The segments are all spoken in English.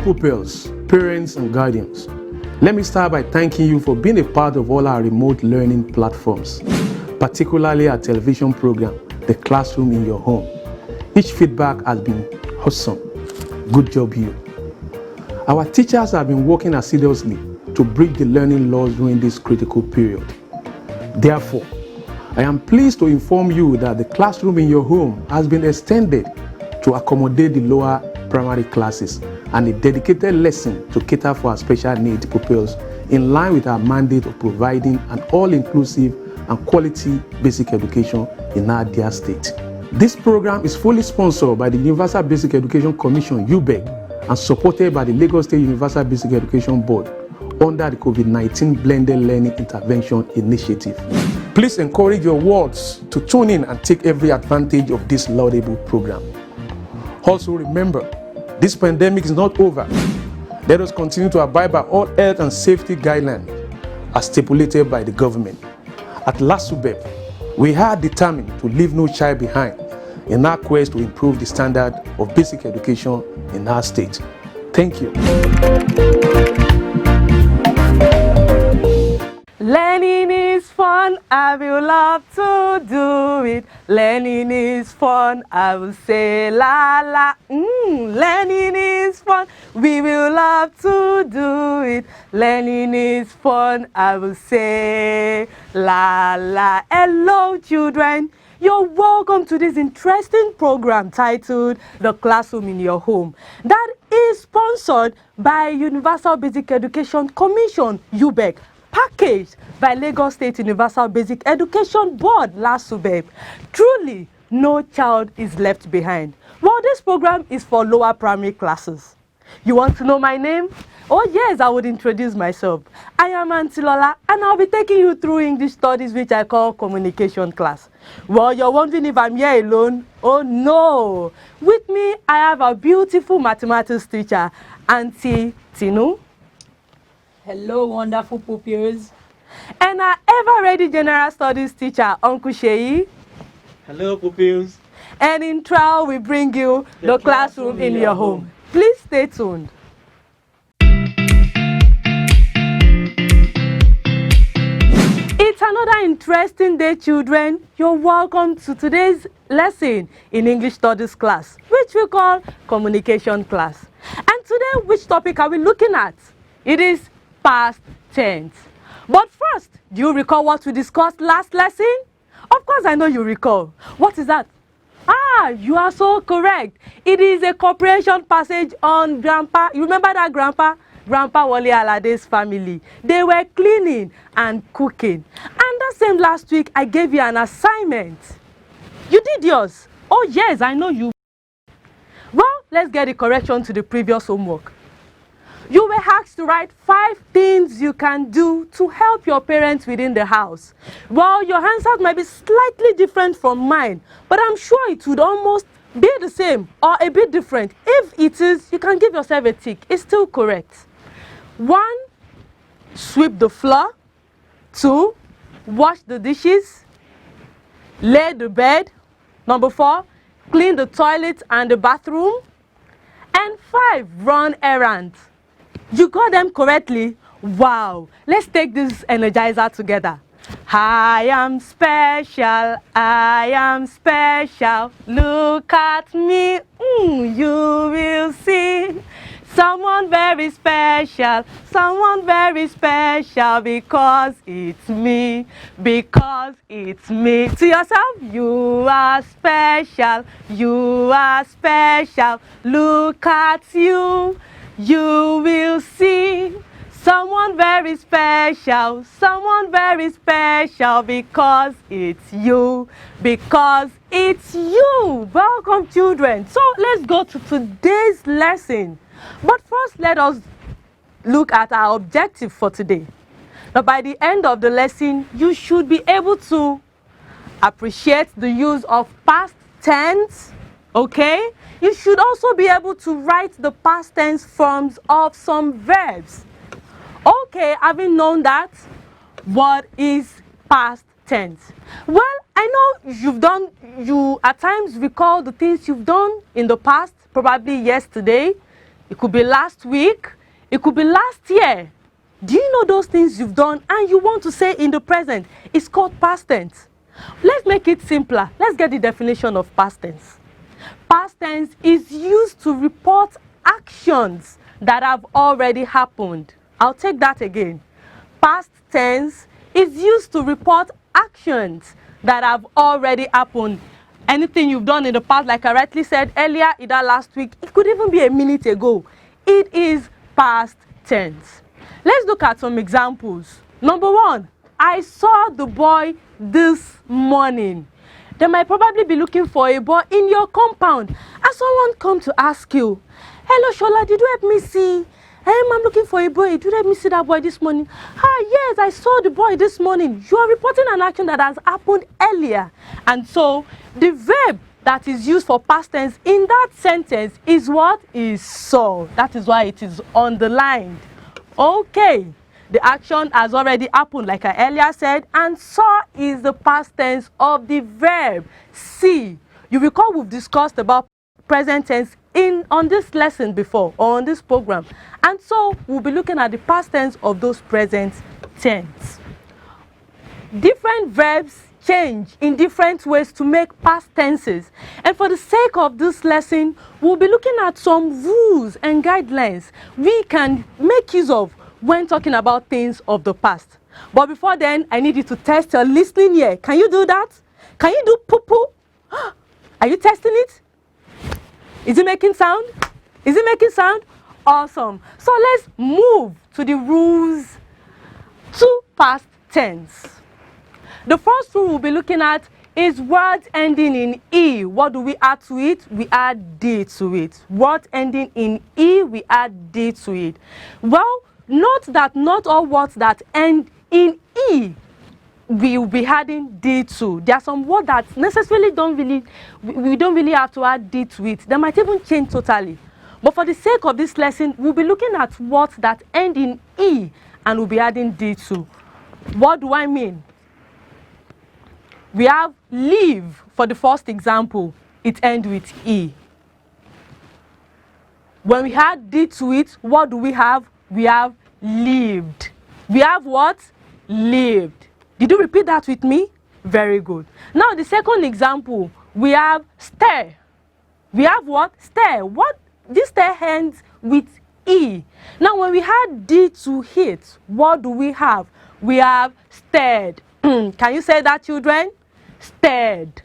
pupils, parents, and guardians, let me start by thanking you for being a part of all our remote learning platforms, particularly our television program, The Classroom in Your Home. Each feedback has been awesome. Good job, you. Our teachers have been working assiduously to bridge the learning loss during this critical period. Therefore, I am pleased to inform you that the Classroom in Your Home has been extended to accommodate the lower primary classes and a dedicated lesson to cater for our special needs pupils in line with our mandate of providing an all-inclusive and quality basic education in our dear state. This program is fully sponsored by the Universal Basic Education Commission, UBEC, and supported by the Lagos State Universal Basic Education Board under the COVID-19 Blended Learning Intervention Initiative. Please encourage your wards to tune in and take every advantage of this laudable program. Also remember, this pandemic is not over. Let us continue to abide by all health and safety guidelines as stipulated by the government. At Lasubeb, we are determined to leave no child behind in our quest to improve the standard of basic education in our state. Thank you. Learning is fun, I will love to do it. Learning is fun, I will say la la. Learning is fun, we will love to do it. Learning is fun, I will say la la. Hello children, you're welcome to this interesting program titled The Classroom in Your Home. That is sponsored by Universal Basic Education Commission, UBEC, packaged by Lagos State Universal Basic Education Board, Lasubeb. Truly, no child is left behind. Well, this program is for lower primary classes. You want to know my name? Oh yes, I would introduce myself. I am Auntie Lola, and I'll be taking you through English studies, which I call communication class. Well, you're wondering if I'm here alone? Oh no! With me, I have a beautiful mathematics teacher, Auntie Tinu. Hello, wonderful pupils. And our ever-ready general studies teacher, Uncle Sheyi. Hello, pupils. And in trial, we bring you the classroom in your home. Please stay tuned. It's another interesting day, children. You're welcome to today's lesson in English studies class, which we call communication class. And today, which topic are we looking at? It is past tense. But first, do you recall what we discussed last lesson? Of course, I know you recall. What is that? You are so correct. It is a comprehension passage on Grandpa. You remember that Grandpa Wale Alade's family? They were cleaning and cooking. And that same last week, I gave you an assignment. You did yours. Oh yes, I know you. Well, let's get the correction to the previous homework. You were asked to write 5 things you can do to help your parents within the house. Well, your answers might be slightly different from mine, but I'm sure it would almost be the same or a bit different. If it is, you can give yourself a tick. It's still correct. 1, sweep the floor. 2, wash the dishes. Lay the bed. Number 4, clean the toilet and the bathroom. And 5, run errands. You got them correctly? Wow! Let's take this energizer together. I am special, I am special. Look at me, you will see. Someone very special because it's me, because it's me. To yourself, you are special, you are special. Look at you, you will see. Someone very special because it's you, because it's you. Welcome, children. So let's go to today's lesson. But first, let us look at our objective for today. Now, by the end of the lesson, you should be able to appreciate the use of past tense, okay? You should also be able to write the past tense forms of some verbs. Okay, having known that, what is past tense? Well, I know you at times recall the things you've done in the past, probably yesterday. It could be last week. It could be last year. Do you know those things you've done and you want to say in the present? It's called past tense. Let's make it simpler. Let's get the definition of past tense. Past tense is used to report actions that have already happened. I'll take that again. Past tense is used to report actions that have already happened. Anything you've done in the past, like I rightly said earlier, either last week, it could even be a minute ago. It is past tense. Let's look at some examples. Number one, I saw the boy this morning. They might probably be looking for a boy in your compound, and someone come to ask you, hello Shola, did you help me see? I'm looking for a boy. Did you help me see that boy this morning? Yes, I saw the boy this morning. You are reporting an action that has happened earlier. And so the verb that is used for past tense in that sentence is what? Is saw. That is why it is underlined. Okay. The action has already happened, like I earlier said, and saw is the past tense of the verb see. You recall we've discussed about present tense on this lesson before, or on this program, and so we'll be looking at the past tense of those present tense. Different verbs change in different ways to make past tenses, and for the sake of this lesson, we'll be looking at some rules and guidelines we can make use of when talking about things of the past. But before then, I need you to test your listening ear. Can you do that? Can you do poo-poo? Are you testing it? Is it making sound? Is it making sound? Awesome. So let's move to the rules to past tense. The first rule we'll be looking at is words ending in E. What do we add to it? We add D to it. Words ending in E, we add D to it. Well, note that not all words that end in E we will be adding D to. There are some words that necessarily we don't really have to add D to it. They might even change totally. But for the sake of this lesson, we'll be looking at words that end in E and we'll be adding D to. What do I mean? We have live for the first example. It ends with E. When we add D to it, what do we have? We have lived. We have what? Lived. Did you repeat that with me? Very good. Now the second example, we have stare. We have what? Stare. What? This stare ends with E. Now when we add D to it, what do we have? We have stared. Can you say that, children? Stared.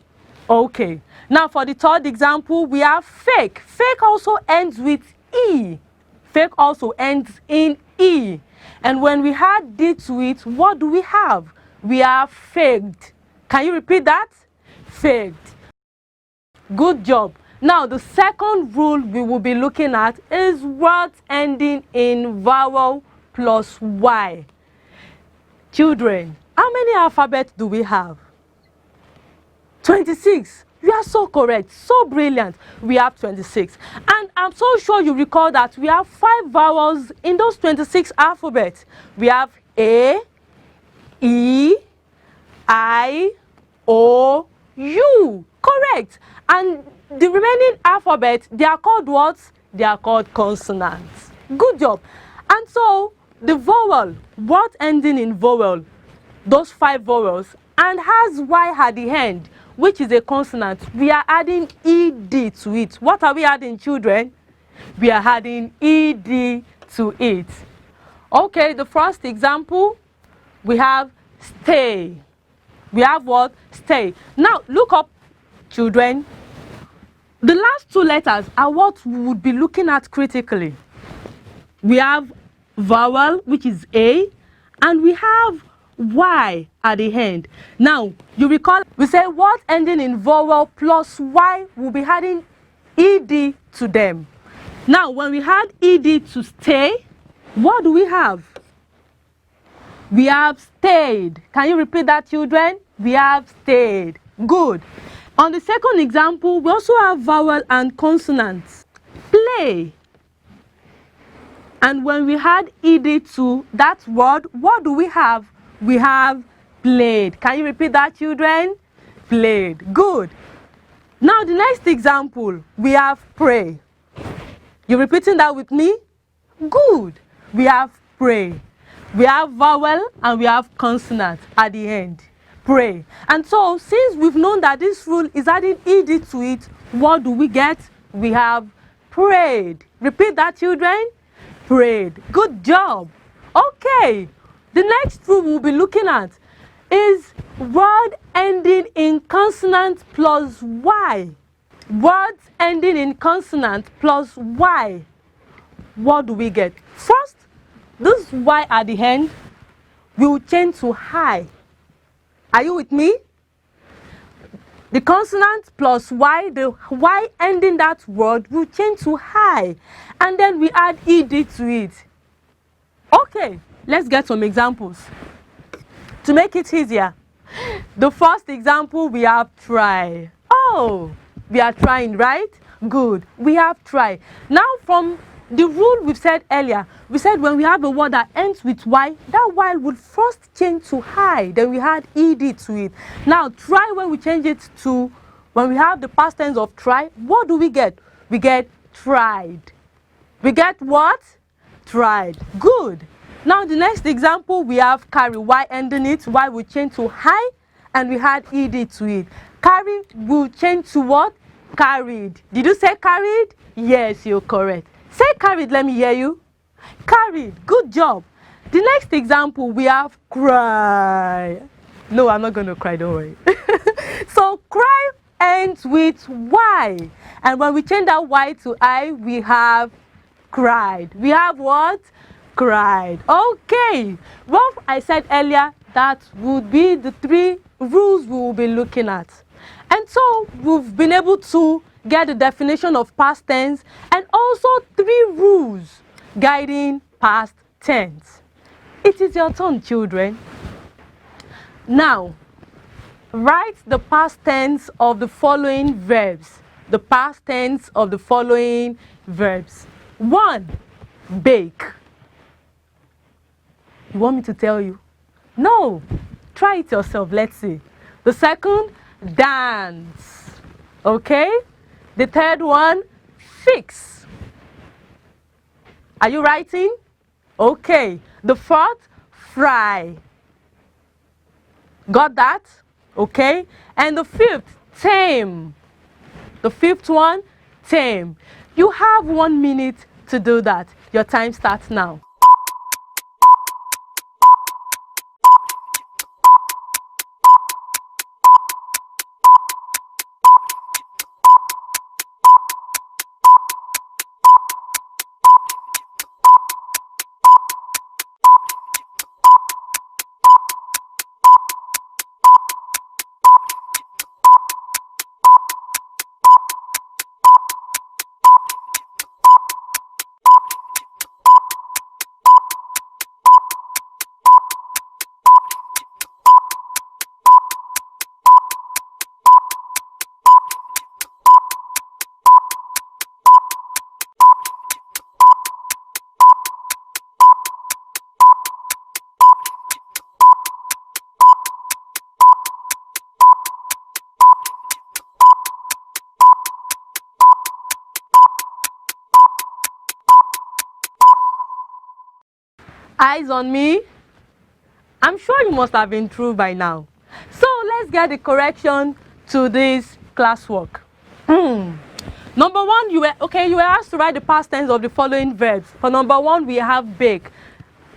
Okay. Now for the third example, we have fake. Fake also ends with E. Fake also ends in E. And when we add D to it, what do we have? We have faked. Can you repeat that? Faked. Good job. Now the second rule we will be looking at is words ending in vowel plus Y. Children, how many alphabets do we have? 26. You are so correct, so brilliant. We have 26. And I'm so sure you recall that we have 5 vowels in those 26 alphabets. We have A, E, I, O, U. Correct. And the remaining alphabet, they are called what? They are called consonants. Good job. And so the vowel, what ending in vowel, those 5 vowels, and has Y at the end, which is a consonant, we are adding ED to it. What are we adding, children? We are adding ED to it. Okay, the first example, we have stay. We have what? Stay. Now, look up, children. The last 2 letters are what we would be looking at critically. We have vowel, which is A, and we have Y at the end. Now, you recall, we say what ending in vowel plus Y will be adding ED to them. Now, when we add ED to stay, what do we have? We have stayed. Can you repeat that, children? We have stayed. Good. On the second example, we also have vowel and consonants. Play. And when we add ED to that word, what do we have? We have played. Can you repeat that, children? Played. Good. Now the next example, we have pray. You repeating that with me? Good. We have pray. We have vowel and we have consonant at the end. Pray. And so, since we've known that this rule is adding ed to it, what do we get? We have prayed. Repeat that, children. Prayed. Good job. Okay. The next rule we'll be looking at is word ending in consonant plus y. Words ending in consonant plus y. What do we get? First, this y at the end will change to high. Are you with me? The consonant plus y, the y ending that word will change to high. And then we add ed to it. Okay, let's get some examples. To make it easier, the first example we have try. Oh, we are trying, right? Good. We have try. Now from the rule we've said earlier, we said when we have a word that ends with y, that y would first change to high, then we had ed to it. Now try, when we change it to, when we have the past tense of try, what do we get? We get tried. We get what? Tried. Good. Now the next example, we have carry, y ending it, y will change to high, and we had ed to it. Carry will change to what? Carried. Did you say carried? Yes, you're correct. Say carried, let me hear you. Carried. Good job. The next example, we have cry. No, I'm not going to cry, don't worry. So cry ends with y. And when we change that y to I, we have cried. We have what? Cried. Okay. What I said earlier, that would be the three rules we will be looking at. And so we've been able to get the definition of past tense and also three rules guiding past tense. It is your turn, children. Now, write the past tense of the following verbs. The past tense of the following verbs. 1. Bake. You want me to tell you? No. Try it yourself. Let's see. The second, dance. Okay? The third one, fix. Are you writing? Okay. The fourth, fry. Got that? Okay. And the fifth, tame. The fifth one, tame. You have 1 minute to do that. Your time starts now. Eyes on me. I'm sure you must have been through by now. So let's get the correction to this classwork. Number one, you were asked to write the past tense of the following verbs. For number one, we have bake.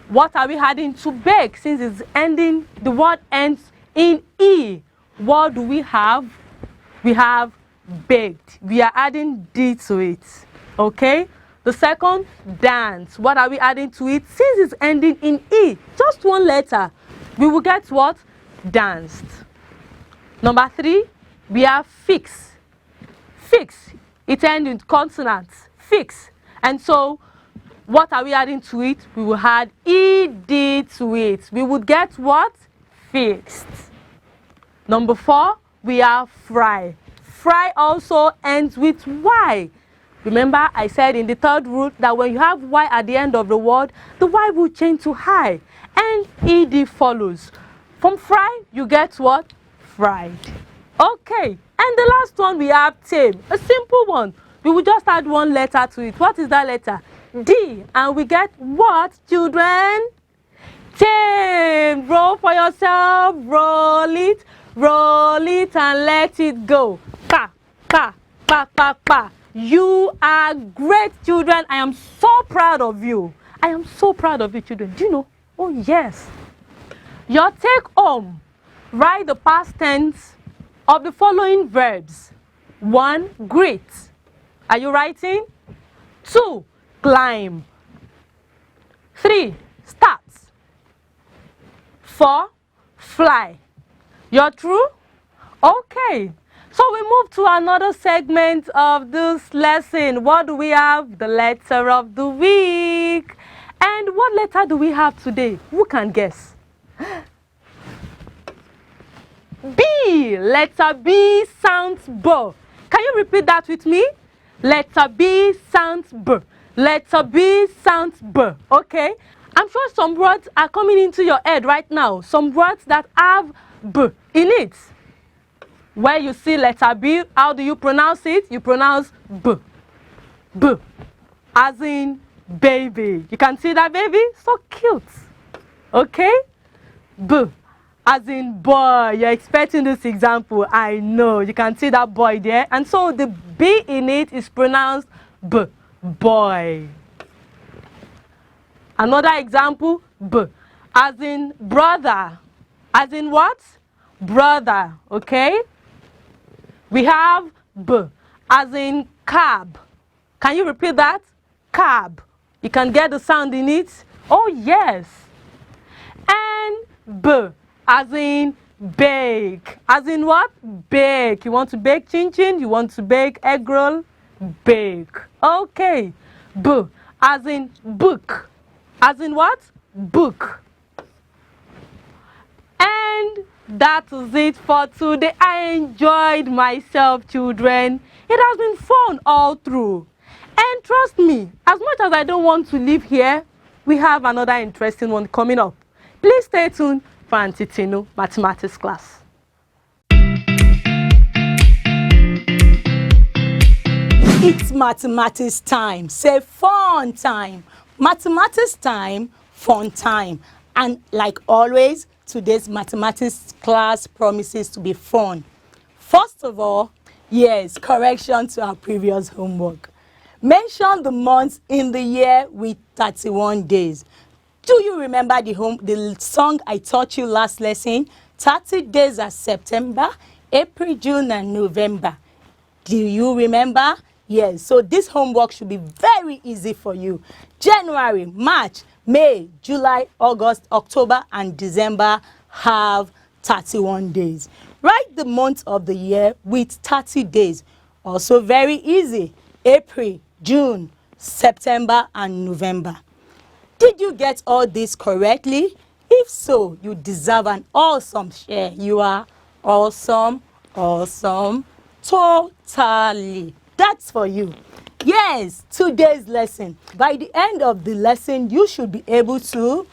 What are we adding to bake? Since it's ending, the word ends in E. What do we have? We have baked. We are adding D to it. Okay? The second, dance. What are we adding to it? Since it's ending in E, just one letter, we will get what? Danced. Number three, we have fix. Fix. It ends in consonants. Fix. And so, what are we adding to it? We will add ED to it. We would get what? Fixed. Number four, we have fry. Fry also ends with Y. Remember, I said in the third rule that when you have Y at the end of the word, the Y will change to high, and ED follows. From fry, you get what? Fried. Okay, and the last one we have tame, a simple one. We will just add one letter to it. What is that letter? D. And we get what, children? Tame. Roll for yourself. Roll it and let it go. Pa, pa, pa, pa, pa. You are great, children. I am so proud of you. I am so proud of you, children. Do you know? Oh, yes. Your take home. Write the past tense of the following verbs. 1. Greet. Are you writing? 2. Climb. 3. Start. 4. Fly. You're true? Okay. So we move to another segment of this lesson. What do we have? The letter of the week. And what letter do we have today? Who can guess? B. Letter B sounds B. Can you repeat that with me? Letter B sounds B. Letter B sounds B. Okay? I'm sure some words are coming into your head right now. Some words that have B in it. Where you see letter B, how do you pronounce it? You pronounce B. B. As in baby. You can see that baby? So cute. Okay? B. As in boy. You're expecting this example. I know. You can see that boy there. And so the B in it is pronounced B. Boy. Another example, B. As in brother. As in what? Brother. Okay? We have B. As in cab. Can you repeat that? Cab. You can get the sound in it? Oh, yes. And B. As in bake. As in what? Bake. You want to bake chin-chin? You want to bake egg roll? Bake. Okay. B. As in book. As in what? Book. And that is it for today. I enjoyed myself, children. It has been fun all through. And trust me, as much as I don't want to leave here, we have another interesting one coming up. Please stay tuned for Auntie Tino mathematics class. It's mathematics time. Say fun time. Mathematics time, fun time. And like always, today's mathematics class promises to be fun. First of all, yes, correction to our previous homework. Mention the months in the year with 31 days. Do you remember the song I taught you last lesson? 30 days are September, April, June, and November. Do you remember? Yes, so this homework should be very easy for you. January, March, May, July, August, October, and December have 31 days. Write the month of the year with 30 days. Also very easy. April, June, September, and November. Did you get all this correctly? If so, you deserve an awesome share. You are awesome, awesome, totally. That's for you. Yes, today's lesson. By the end of the lesson, you should be able to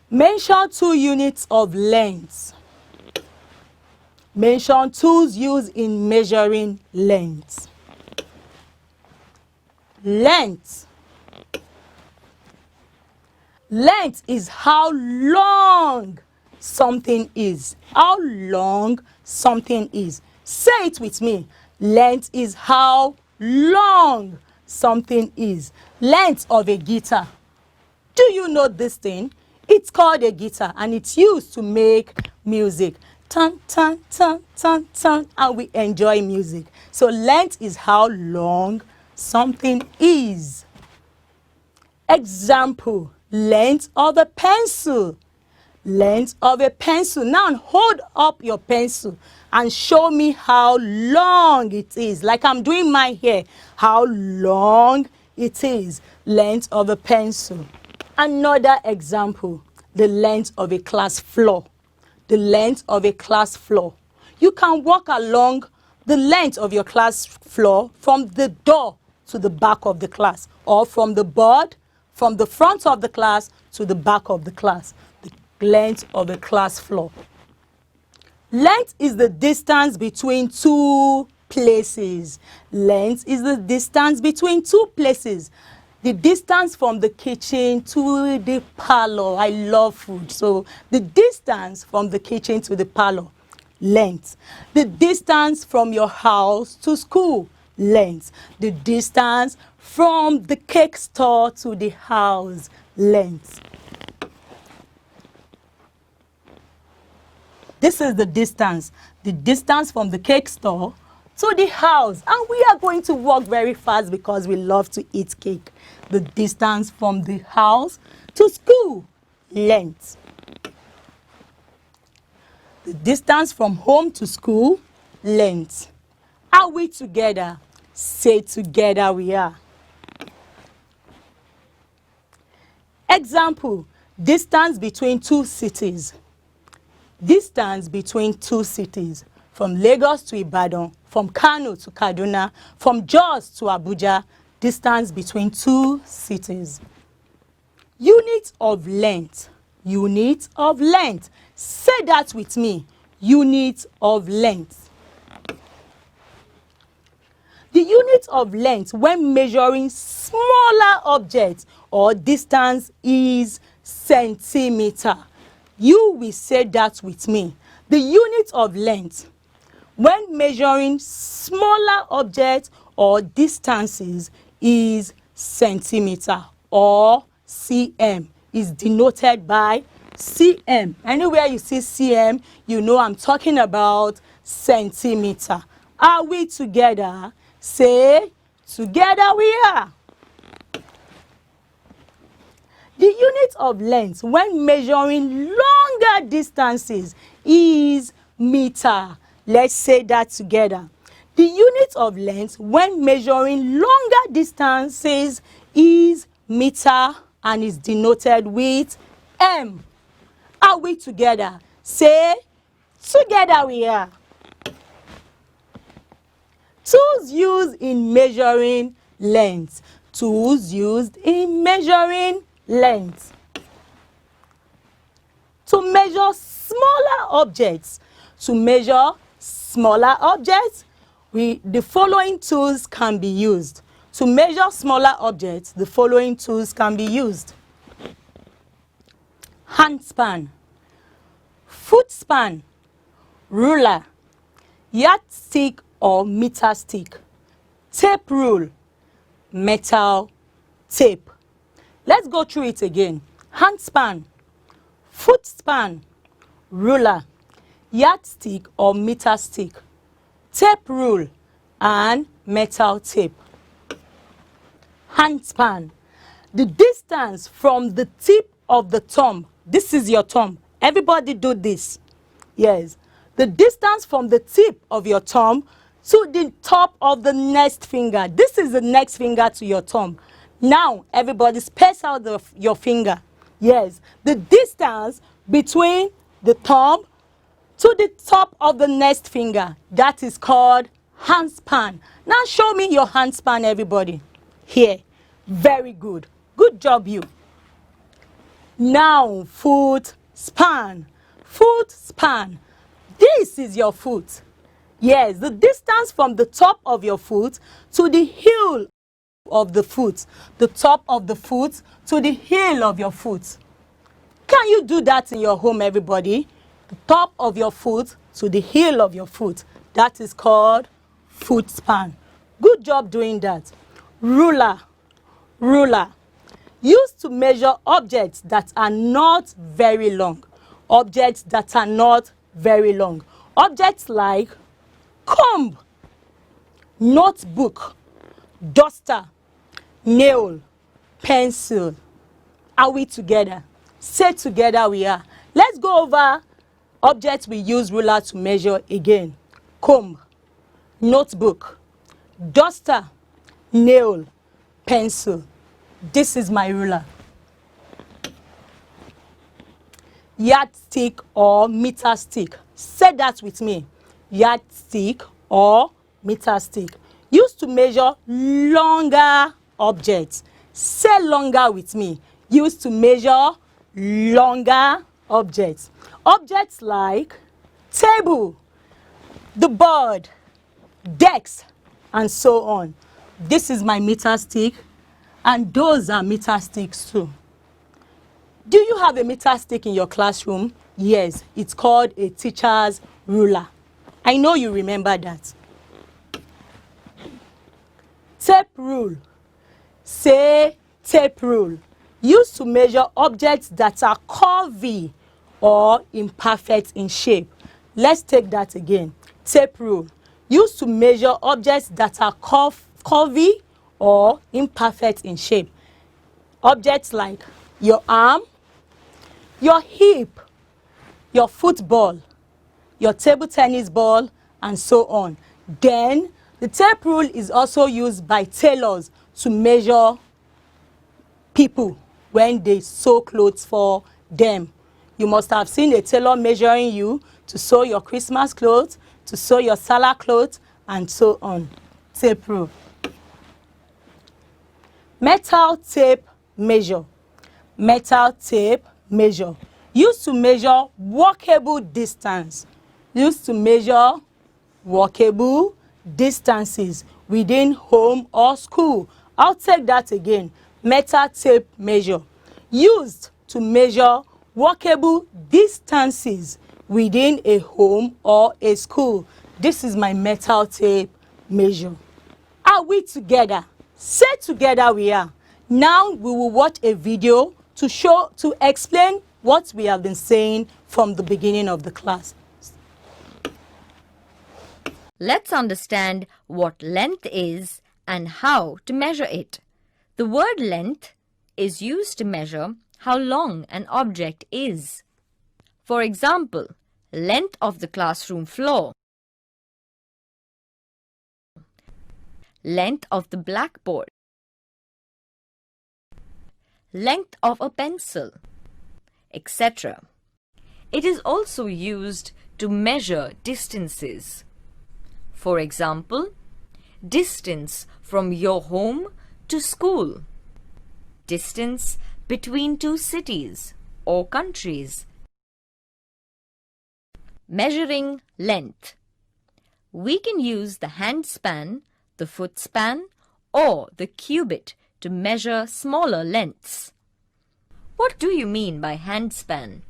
mention 2 units of length. Mention tools used in measuring length. Length. Length is how long something is. How long something is. Say it with me. Length is how long something is. Length of a guitar. Do you know this thing? It's called a guitar and it's used to make music. Tan, tan, tan, tan, tan, and we enjoy music. So length is how long something is. Example, length of a pencil. Length of a pencil. Now hold up your pencil and show me how long it is. Like I'm doing my hair. How long it is. Length of a pencil. Another example, the length of a class floor. The length of a class floor. You can walk along the length of your class floor from the door to the back of the class, or from the board, from the front of the class to the back of the class. The length of a class floor. Length is the distance between 2 places. Length is the distance between two places. The distance from the kitchen to the parlor. I love food. So the distance from the kitchen to the parlor. Length. The distance from your house to school. Length. The distance from the cake store to the house. Length. This is the distance from the cake store to the house. And we are going to walk very fast because we love to eat cake. The distance from the house to school. Length. The distance from home to school. Length. Are we together? Say together we are. Example, distance between two cities. Distance between two cities. From Lagos to Ibadan, from Kano to Kaduna, from Jos to Abuja. Distance between two cities. Unit of length. Unit of length. Say that with me. Unit of length. The unit of length when measuring smaller objects or distance is centimeter. You will say that with me. The unit of length when measuring smaller objects or distances is centimeter, or cm. Is denoted by cm. Anywhere you see cm, you know I'm talking about centimeter. Are we together? Say, together we are. The unit of length when measuring longer distances is meter. Let's say that together. The unit of length when measuring longer distances is meter and is denoted with m. Are we together? Say, together we are. Tools used in measuring length. Tools used in measuring length. To measure smaller objects. To measure smaller objects, the following tools can be used. To measure smaller objects, the following tools can be used. Hand span, foot span, ruler, yardstick or meter stick, tape rule, metal tape. Let's go through it again. Hand span, foot span, ruler, yardstick or meter stick, tape rule, and metal tape. Hand span, the distance from the tip of the thumb. This is your thumb. Everybody do this. Yes. The distance from the tip of your thumb to the top of the next finger. This is the next finger to your thumb. Now, everybody space out your finger. Yes. The distance between the thumb to the top of the next finger. That is called hand span. Now, show me your hand span, everybody. Here. Very good. Good job, you. Now, foot span. Foot span. This is your foot. Yes, the distance from the top of your foot to the heel of the foot. The top of the foot to the heel of your foot. Can you do that in your home, everybody? The top of your foot to the heel of your foot. That is called foot span. Good job doing that. Ruler. Ruler. Used to measure objects that are not very long. Objects that are not very long. Objects like comb, notebook, duster, nail, pencil. Are we together? Say together we are. Let's go over objects we use ruler to measure again. Comb, notebook, duster, nail, pencil. This is my ruler. Yardstick or meter stick. Say that with me. Yardstick or meter stick. Used to measure longer objects. Say longer with me. Used to measure longer objects. Objects like table, the board, decks, and so on. This is my meter stick, and those are meter sticks too. Do you have a meter stick in your classroom? Yes, it's called a teacher's ruler. I know you remember that. Tape rule. Say tape rule. Used to measure objects that are curvy or imperfect in shape. Let's take that again. Tape rule. Used to measure objects that are curvy or imperfect in shape. Objects like your arm, your hip, your football, your table tennis ball, and so on. Then the tape rule is also used by tailors to measure people when they sew clothes for them. You must have seen a tailor measuring you to sew your Christmas clothes, to sew your Salah clothes, and so on. Tape rule. Metal tape measure. Metal tape measure. Used to measure walkable distance. Used to measure walkable distances within home or school. I'll take that again. Metal tape measure. Used to measure walkable distances within a home or a school. This is my metal tape measure. Are we together? Say together we are. Now we will watch a video to explain what we have been saying from the beginning of the class. Let's understand what length is and how to measure it. The word length is used to measure how long an object is. For example, length of the classroom floor, length of the blackboard, length of a pencil, etc. It is also used to measure distances. For example, distance from your home to school, distance between two cities or countries. Measuring length. We can use the hand span, the foot span, or the cubit to measure smaller lengths. What do you mean by hand span?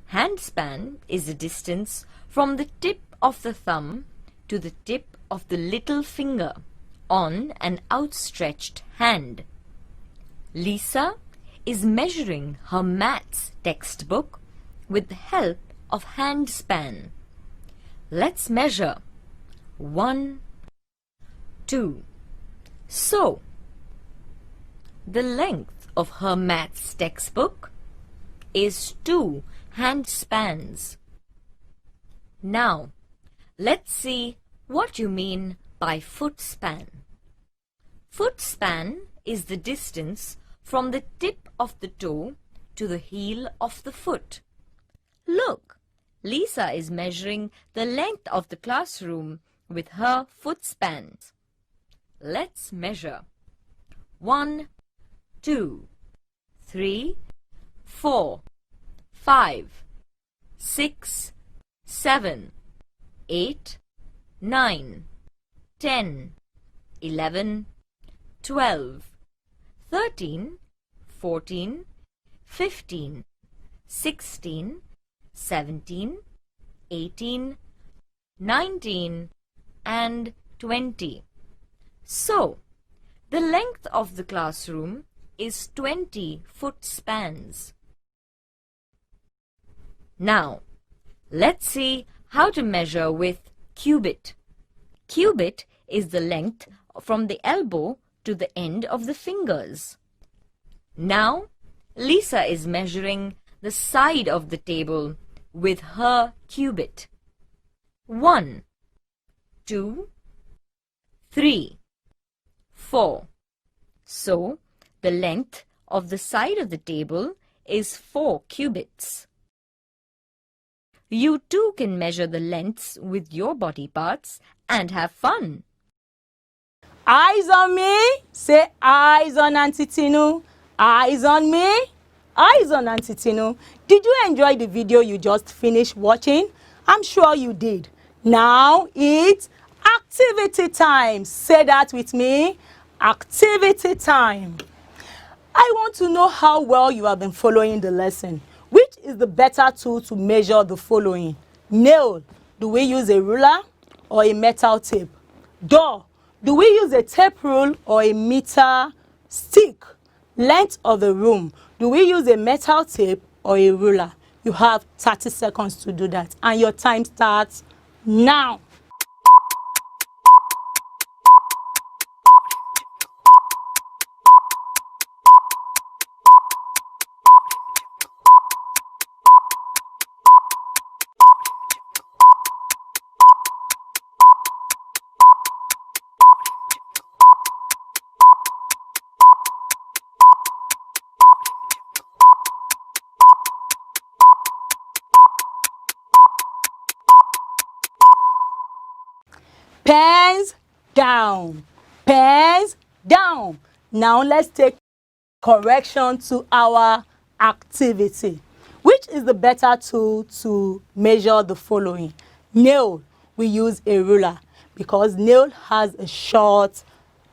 Hand span is the distance from the tip of the thumb to the tip of the little finger on an outstretched hand. Lisa is measuring her maths textbook with the help of hand span. Let's measure. 1, 2. So, the length of her maths textbook is 2 hand spans. Now, let's see what you mean by foot span. Foot span is the distance from the tip of the toe to the heel of the foot. Look, Lisa is measuring the length of the classroom with her foot spans. Let's measure. 1, 2, 3, 4, 5, 6, 7, 8, 9, 10, 11, 12, 13, 14, 15, 16, 17, 18, 19, and 20. So, the length of the classroom is 20 foot spans. Now, let's see how to measure with cubit. Cubit is the length from the elbow to the end of the fingers. Now, Lisa is measuring the side of the table with her cubit. 1, 2, 3, 4. So, the length of the side of the table is 4 cubits. You too can measure the lengths with your body parts and have fun. Eyes on me. Say eyes on Auntie Tinu. Eyes on me. Eyes on Auntie Tinu. Did you enjoy the video you just finished watching? I'm sure you did. Now it's active. Activity time. Say that with me. Activity time. I want to know how well you have been following the lesson. Which is the better tool to measure the following? Nail. Do we use a ruler or a metal tape? Door. Do we use a tape rule or a meter stick? Length of the room. Do we use a metal tape or a ruler? You have 30 seconds to do that. And your time starts now. Pens down. Pens down. Now let's take correction to our activity. Which is the better tool to measure the following? Nail. We use a ruler because nail has a short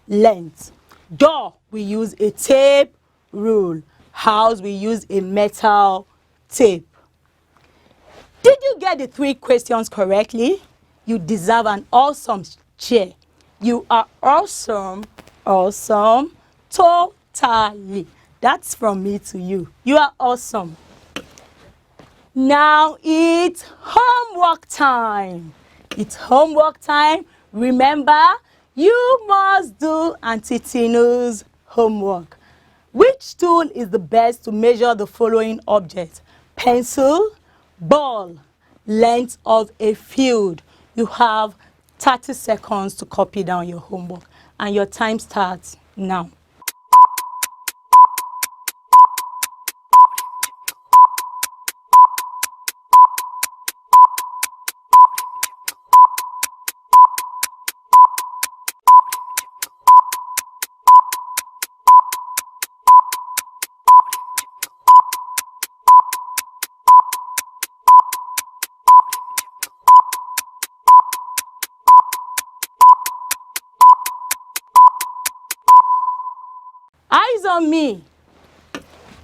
length. Door. We use a tape rule. House. We use a metal tape. Did you get the 3 questions correctly? You deserve an awesome cheer. You are awesome, awesome, totally. That's from me to you. You are awesome. Now it's homework time. It's homework time. Remember, you must do Auntie Tinu's homework. Which tool is the best to measure the following objects? Pencil, ball, length of a field. You have 30 seconds to copy down your homework and your time starts now. Eyes on me.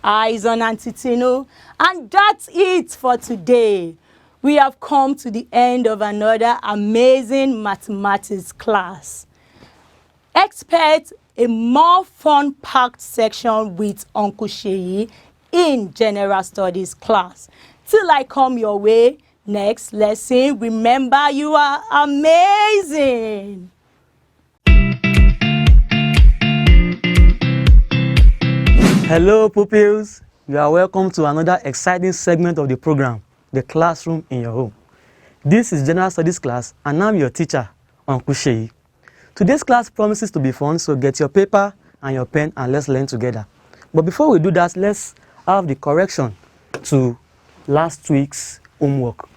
Eyes on Auntie Tinu. And that's it for today. We have come to the end of another amazing mathematics class. Expect a more fun-packed section with Uncle Sheyi in General Studies class. Till I come your way next lesson, remember you are amazing. Hello pupils, you are welcome to another exciting segment of the program, the classroom in your home. This is General Studies class and I'm your teacher, Uncle Sheyi. Today's class promises to be fun, so get your paper and your pen and let's learn together. But before we do that, let's have the correction to last week's homework.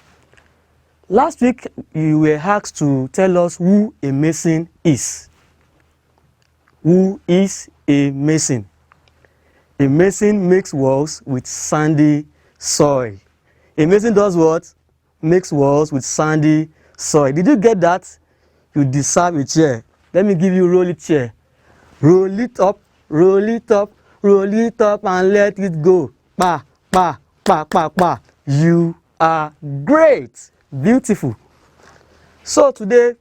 Last week, you were asked to tell us who a mason is. Who is a mason? A mason makes walls with sandy soil. A mason does what? Makes walls with sandy soil. Did you get that? You deserve a chair. Let me give you roll it chair. Roll it up, roll it up, roll it up and let it go. Pa, pa, pa, pa, pa. You are great. Beautiful. So today,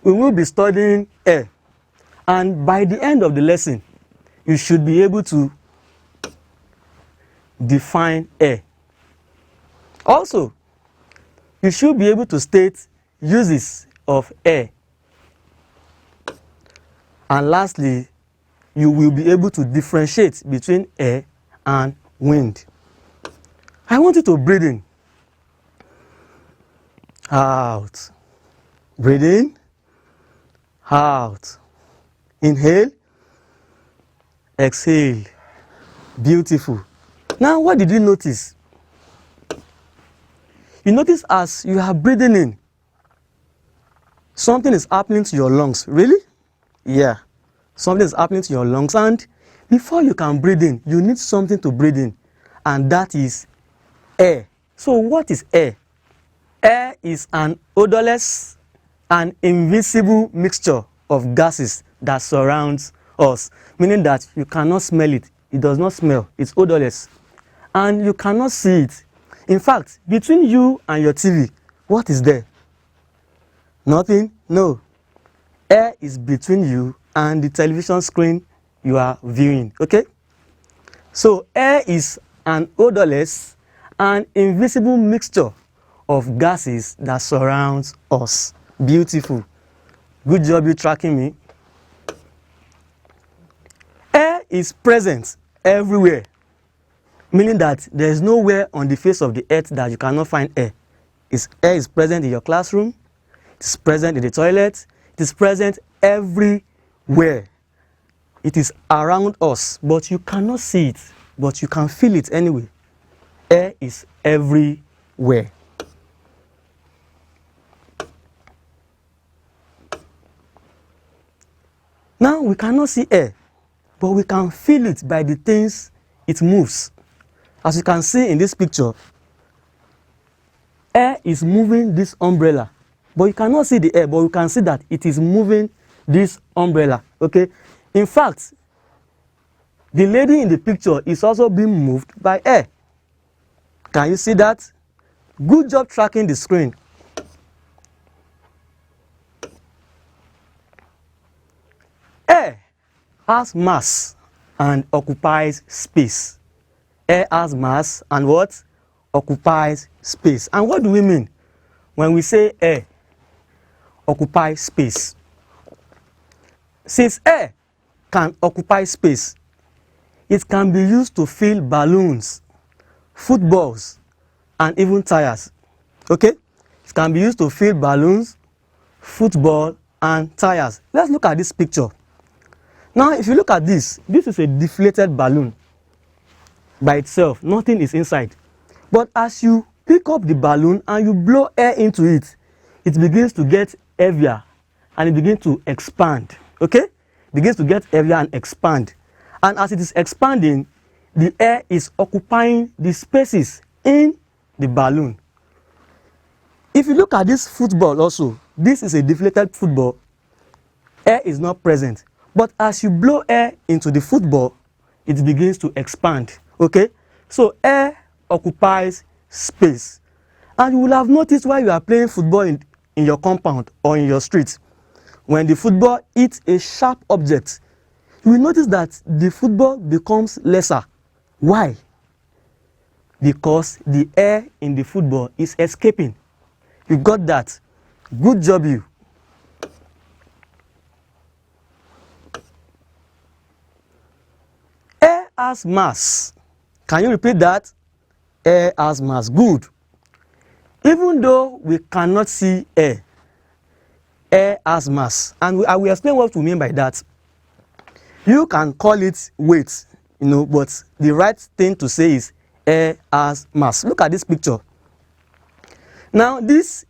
we will be studying air. And by the end of the lesson, you should be able to define air. Also, you should be able to state uses of air. And lastly, you will be able to differentiate between air and wind. I want you to breathe in. Out. Breathe in. Out. Inhale. Exhale. Beautiful. Now, what did you notice? You notice as you are breathing in, something is happening to your lungs. Really? Yeah. Something is happening to your lungs. And before you can breathe in, you need something to breathe in. And that is air. So what is air? Air is an odorless an invisible mixture of gases that surrounds us, meaning that you cannot smell it. It does not smell. It's odorless. And you cannot see it. In fact, between you and your TV, what is there? Nothing? No. Air is between you and the television screen you are viewing. Okay? So air is an odorless and invisible mixture of gases that surrounds us. Beautiful. Good job you tracking me. Air is present everywhere, meaning that there is nowhere on the face of the earth that you cannot find air. Air is present in your classroom, it is present in the toilet, it is present everywhere. It is around us, but you cannot see it, but you can feel it anyway. Air is everywhere. Now we cannot see air, but we can feel it by the things it moves. As you can see in this picture, air is moving this umbrella, but you cannot see the air, but you can see that it is moving this umbrella. Okay? In fact, the lady in the picture is also being moved by air. Can you see that? Good job tracking the screen. Air has mass and occupies space. Air has mass and what? Occupies space. And what do we mean when we say air occupies space? Since air can occupy space, it can be used to fill balloons, footballs, and even tires. Okay? It can be used to fill balloons, football, and tires. Let's look at this picture. Now, if you look at this is a deflated balloon by itself. Nothing is inside. But as you pick up the balloon and you blow air into it, it begins to get heavier and it begins to expand. Okay? It begins to get heavier and expand. And as it is expanding, the air is occupying the spaces in the balloon. If you look at this football also, this is a deflated football. Air is not present. But as you blow air into the football, it begins to expand. Okay? So air occupies space. And you will have noticed while you are playing football in your compound or in your street, when the football hits a sharp object, you will notice that the football becomes lesser. Why? Because the air in the football is escaping. You got that? Good job, you. Air has mass. Can you repeat that? Air has mass. Good. Even though we cannot see air, air has mass. And I will explain what we mean by that. You can call it weight, but the right thing to say is air has mass. Look at this picture. Now, these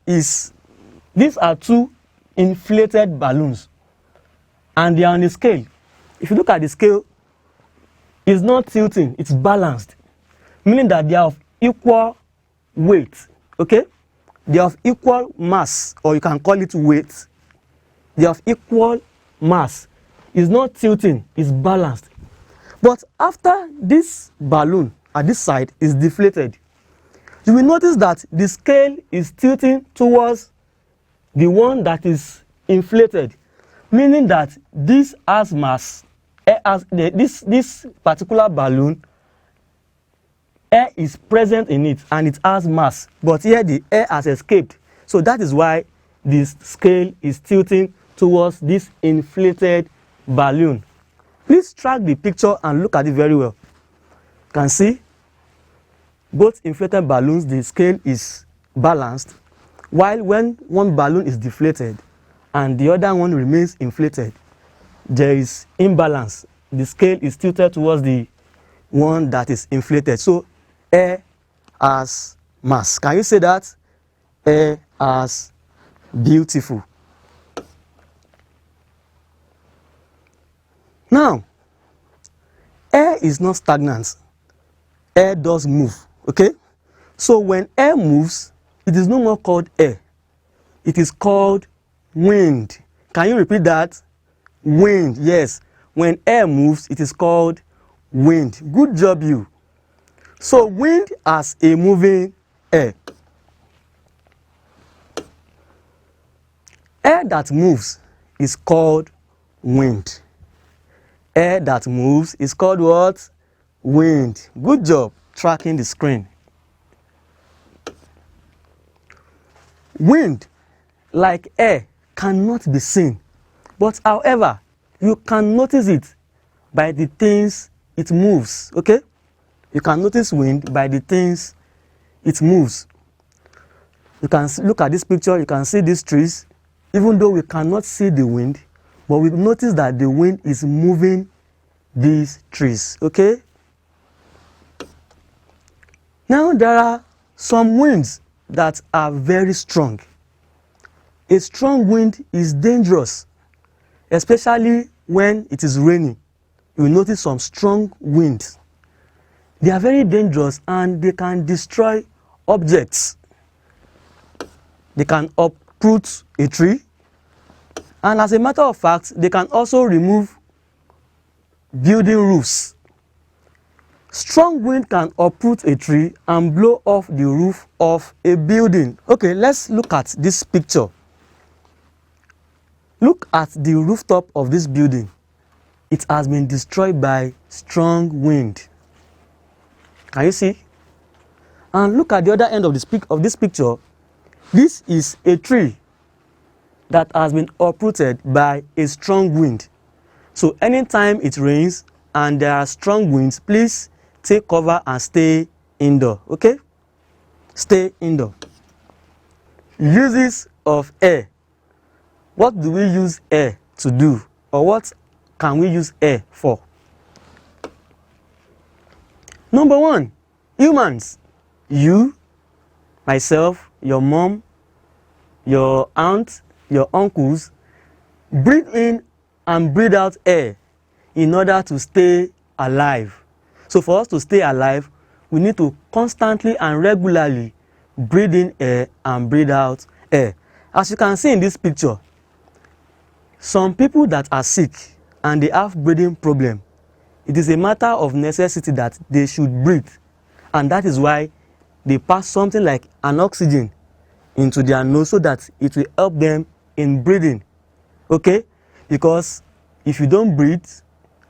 are two inflated balloons, and they are on a scale. If you look at the scale, it's not tilting, it's balanced, meaning that they are of equal weight. Okay? They are of equal mass, or you can call it weight. They are of equal mass. It's not tilting, it's balanced. But after this balloon at this side is deflated, you will notice that the scale is tilting towards the one that is inflated, meaning that this has mass. This particular balloon, air is present in it and it has mass, but here the air has escaped. So that is why this scale is tilting towards this inflated balloon. Please track the picture and look at it very well. You can see both inflated balloons, the scale is balanced, while when one balloon is deflated and the other one remains inflated, there is imbalance. The scale is tilted towards the one that is inflated. So air has mass. Can you say that? Air has beautiful. Now, air is not stagnant. Air does move. Okay? So when air moves, it is no more called air. It is called wind. Can you repeat that? Wind, yes. When air moves, it is called wind. Good job, you. So wind as a moving air. Air that moves is called wind. Air that moves is called what? Wind. Good job tracking the screen. Wind, like air, cannot be seen, but however, you can notice it by the things it moves, okay? You can notice wind by the things it moves. You can look at this picture, you can see these trees. Even though we cannot see the wind, but we notice that the wind is moving these trees, okay? Now there are some winds that are very strong. A strong wind is dangerous, especially when it is raining. You will notice some strong winds. They are very dangerous and they can destroy objects. They can uproot a tree, and as a matter of fact, they can also remove building roofs. Strong wind can uproot a tree and blow off the roof of a building. Okay, let's look at this picture. Look at the rooftop of this building. It has been destroyed by strong wind. Can you see? And look at the other end of this picture. This is a tree that has been uprooted by a strong wind. So anytime it rains and there are strong winds, please take cover and stay indoor, okay? Stay indoor. Uses of air. What do we use air to do? Or what can we use air for? Number one, humans. You, myself, your mom, your aunt, your uncles, breathe in and breathe out air in order to stay alive. So for us to stay alive, we need to constantly and regularly breathe in air and breathe out air. As you can see in this picture, some people that are sick and they have breathing problem, it is a matter of necessity that they should breathe, and that is why they pass something like an oxygen into their nose so that it will help them in breathing, okay? Because if you don't breathe,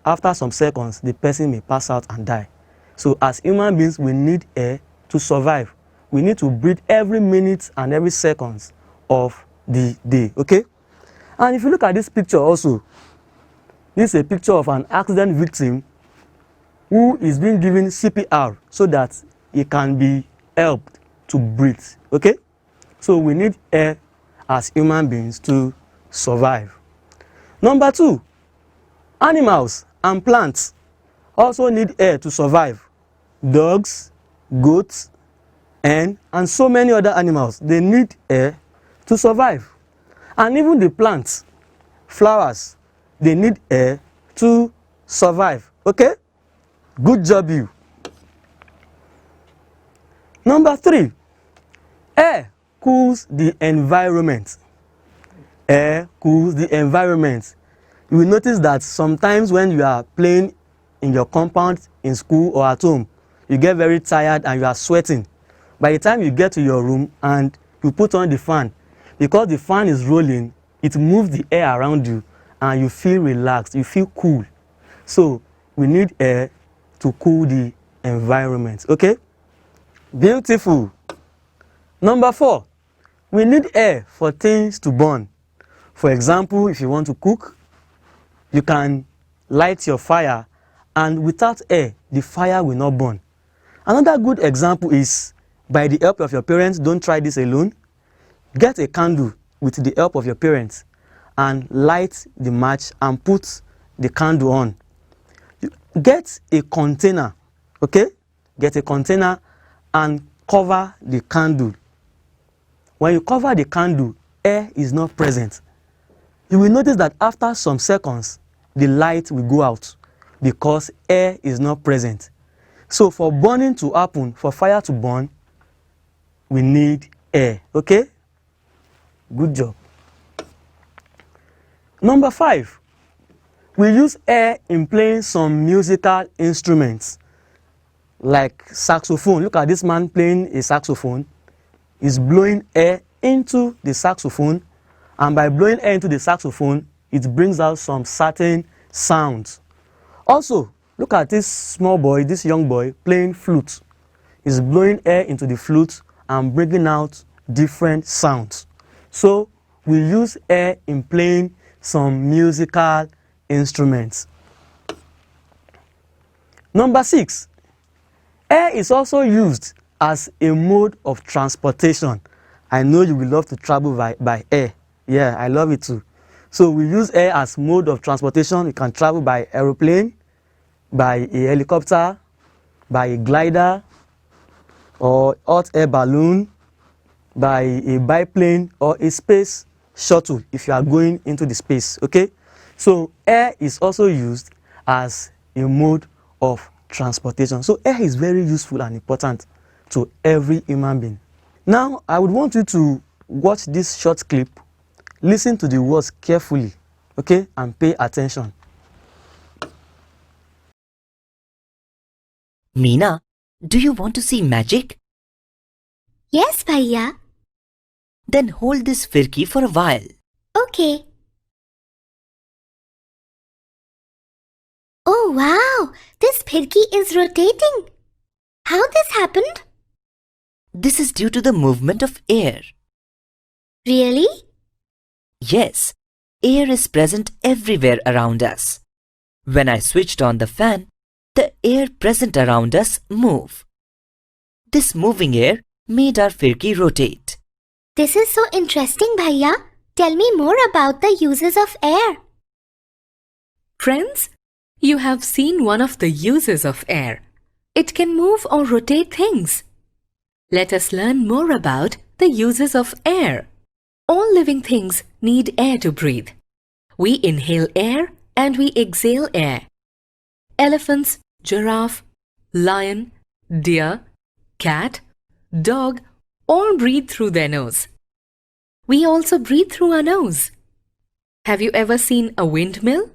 after some seconds, the person may pass out and die. So as human beings, we need air to survive. We need to breathe every minute and every second of the day, okay? And if you look at this picture also, this is a picture of an accident victim who is being given CPR so that he can be helped to breathe, okay? So we need air as human beings to survive. Number two, animals and plants also need air to survive. Dogs, goats, and so many other animals, they need air to survive. And even the plants, flowers, they need air to survive, okay? Good job, you. Number three, air cools the environment. Air cools the environment. You will notice that sometimes when you are playing in your compound, in school or at home, you get very tired and you are sweating. By the time you get to your room and you put on the fan, because the fan is rolling, it moves the air around you and you feel relaxed, you feel cool. So we need air to cool the environment, okay? Beautiful. Number four, we need air for things to burn. For example, if you want to cook, you can light your fire, and without air, the fire will not burn. Another good example is, by the help of your parents, don't try this alone, get a candle with the help of your parents and light the match and put the candle on. Get a container, okay? Get a container and cover the candle. When you cover the candle, air is not present. You will notice that after some seconds, the light will go out because air is not present. So for burning to happen, for fire to burn, we need air, okay? Good job. Number 5, we use air in playing some musical instruments like saxophone. Look at this man playing a saxophone. He's blowing air into the saxophone, and by blowing air into the saxophone, it brings out some certain sounds. Also, look at this small boy, this young boy playing flute. He's blowing air into the flute and bringing out different sounds. So we use air in playing some musical instruments. Number 6, air is also used as a mode of transportation. I know you will love to travel by air. Yeah, I love it too. So we use air as mode of transportation. You can travel by aeroplane, by a helicopter, by a glider, or hot air balloon, by a biplane or a space shuttle if you are going into the space, okay? So air is also used as a mode of transportation. So air is very useful and important to every human being. Now, I would want you to watch this short clip, listen to the words carefully, okay, and pay attention. Meena, do you want to see magic? Yes, Bhaiya. Then hold this firki for a while. Okay. Oh wow, this phirki is rotating. How this happened? This is due to the movement of air. Really? Yes, air is present everywhere around us. When I switched on the fan, the air present around us move. This moving air made our firki rotate. This is so interesting, Bhaiya. Tell me more about the uses of air. Friends, you have seen one of the uses of air. It can move or rotate things. Let us learn more about the uses of air. All living things need air to breathe. We inhale air and we exhale air. Elephants, giraffe, lion, deer, cat, dog all breathe through their nose. We also breathe through our nose. Have you ever seen a windmill?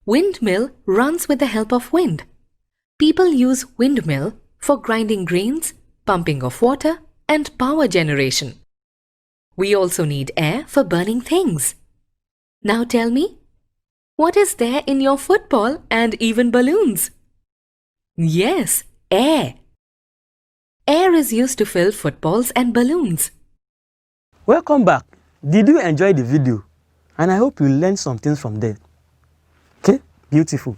Windmill runs with the help of wind. People use windmill for grinding grains, pumping of water, and power generation. We also need air for burning things. Now tell me, what is there in your football and even balloons? Yes, air. Air is used to fill footballs and balloons. Welcome back. Did you enjoy the video? And I hope you learned some things from there. Okay, beautiful.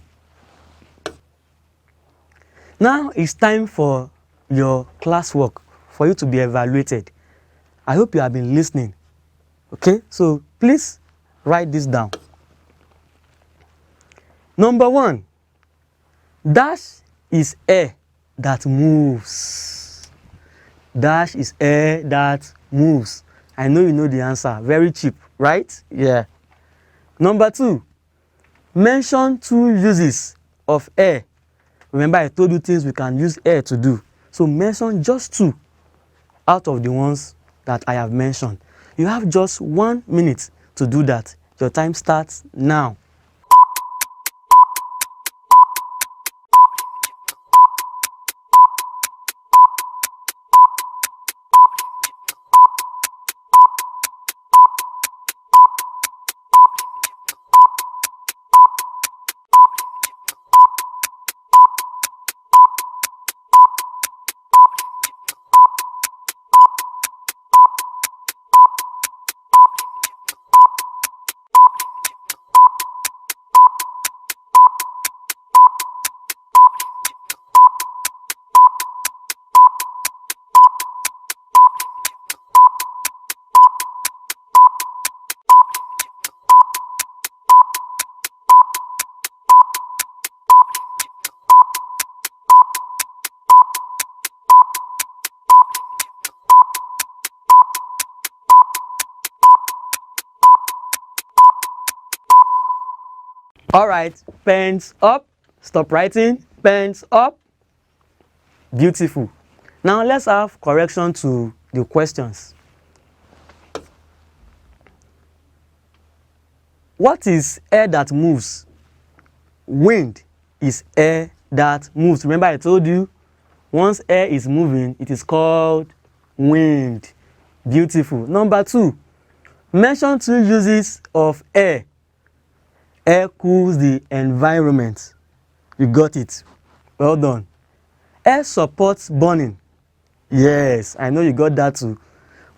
Now it's time for your classwork, for you to be evaluated. I hope you have been listening. Okay, so please write this down. Number 1, dash is air that moves. Dash is air that moves. I know you know the answer. Very cheap, right? Yeah. Number 2, mention 2 uses of air. Remember, I told you things we can use air to do. So mention just 2 out of the ones that I have mentioned. You have just 1 minute to do that. Your time starts now. All right, pens up. Stop writing. Pens up. Beautiful. Now let's have correction to the questions. What is air that moves? Wind is air that moves. Remember I told you, once air is moving, it is called wind. Beautiful. Number 2, mention 2 uses of air. Air cools the environment. You got it. Well done. Air supports burning. Yes, I know you got that too.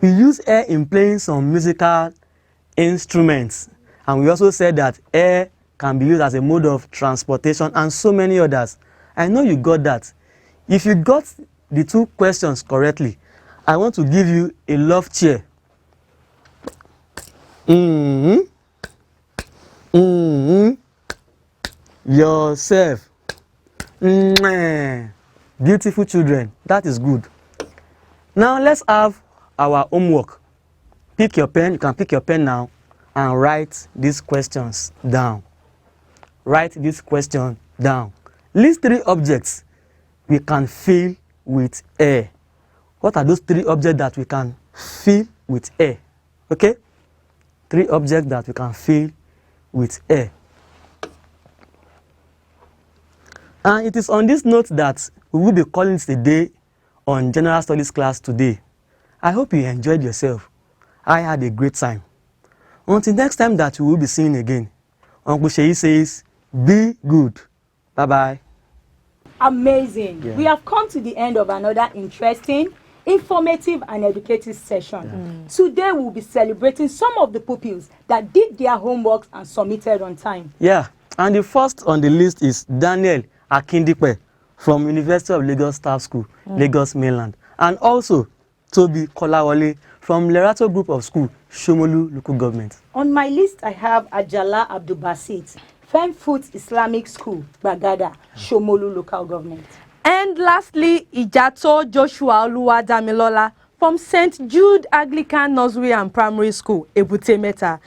We use air in playing some musical instruments. And we also said that air can be used as a mode of transportation and so many others. I know you got that. If you got the 2 questions correctly, I want to give you a love cheer. Yourself. Beautiful children. That is good. Now let's have our homework. Pick your pen. You can pick your pen now and write these questions down. Write this question down. List 3 objects we can fill with air. What are those 3 objects that we can fill with air? Okay? 3 objects that we can fill with air. And it is on this note that we will be calling it a day on General Studies class today. I hope you enjoyed yourself. I had a great time. Until next time that we will be seeing again, Uncle Sheyi says, be good. Bye-bye. Amazing. Yeah. We have come to the end of another interesting, informative and educative session. Today we'll be celebrating some of the pupils that did their homework and submitted on time. Yeah, and the first on the list is Daniel Akindipe from University of Lagos Staff School, Lagos Mainland. And also Toby Kolawole from Lerato Group of School, Shomolu Local Government. On my list, I have Ajala Abdulbasit, Femfoot Islamic School, Bagada, Shomolu Local Government. And lastly, Ijato Joshua Oluwadamilola from St. Jude Anglican Nursery and Primary School, Ebute Meta,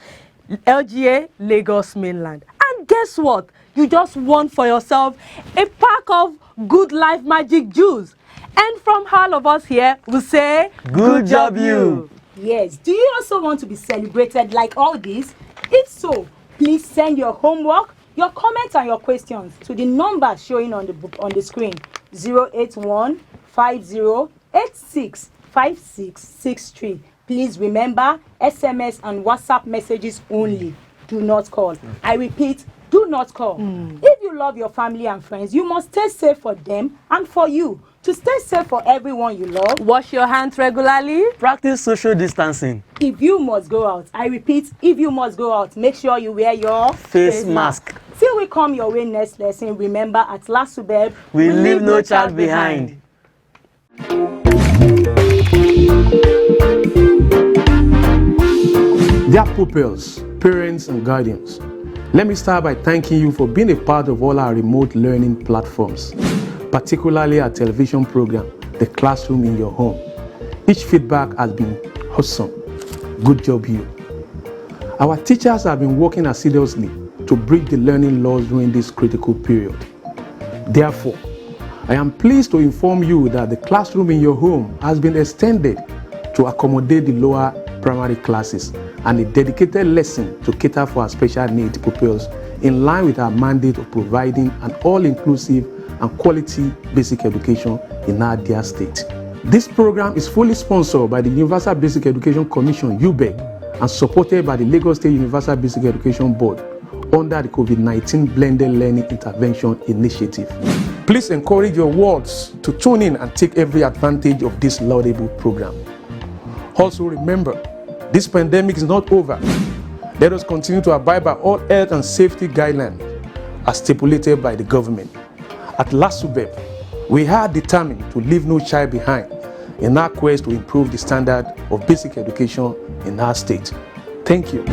LGA, Lagos Mainland. And guess what? You just won for yourself a pack of Good Life Magic Juice. And from all of us here, we say, Good job you. Yes. Do you also want to be celebrated like all this? If so, please send your homework, your comments and your questions to the number showing on the screen, 08150865663. Please remember, SMS and WhatsApp messages only. Do not call. I repeat, do not call. If you love your family and friends, you must stay safe for them and for you. To stay safe for everyone you love, wash your hands regularly. Practice social distancing. If you must go out, I repeat, if you must go out, make sure you wear your Face mask. Till we come your way next lesson, remember at Lasubeb, We leave no child behind. Dear pupils, parents and guardians, let me start by thanking you for being a part of all our remote learning platforms, particularly our television program, The Classroom in Your Home. Each feedback has been awesome. Good job you. Our teachers have been working assiduously to bridge the learning loss during this critical period. Therefore, I am pleased to inform you that the Classroom in Your Home has been extended to accommodate the lower primary classes and a dedicated lesson to cater for our special needs pupils in line with our mandate of providing an all-inclusive and quality basic education in our dear state. This program is fully sponsored by the Universal Basic Education Commission, UBEC, and supported by the Lagos State Universal Basic Education Board under the COVID-19 Blended Learning Intervention Initiative. Please encourage your wards to tune in and take every advantage of this laudable program. Also remember, this pandemic is not over. Let us continue to abide by all health and safety guidelines as stipulated by the government. At Lasubeb, we are determined to leave no child behind in our quest to improve the standard of basic education in our state. Thank you.